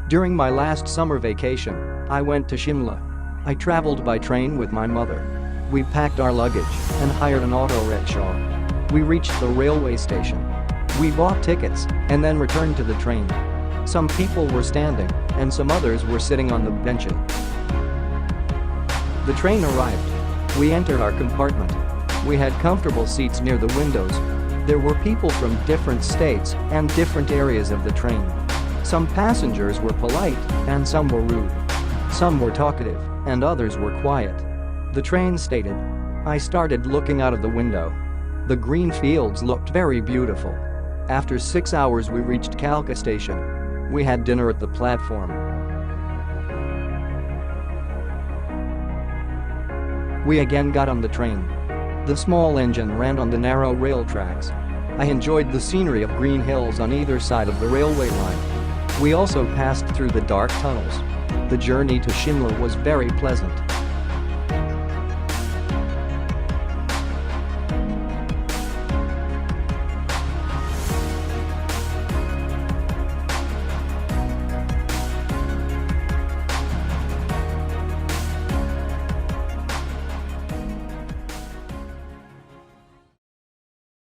During my last summer vacation, I went to Shimla. I traveled by train with my mother. We packed our luggage and hired an auto rickshaw. We reached the railway station. We bought tickets and then returned to the train. Some people were standing and some others were sitting on the benches. The train arrived. We entered our compartment. We had comfortable seats near the windows. There were people from different states and different areas of the train. Some passengers were polite and some were rude. Some were talkative and others were quiet. The train stated. I started looking out of the window. The green fields looked very beautiful. After 6 hours we reached Kalka station. We had dinner at the platform. We again got on the train. The small engine ran on the narrow rail tracks. I enjoyed the scenery of green hills on either side of the railway line. We also passed through the dark tunnels. The journey to Shimla was very pleasant.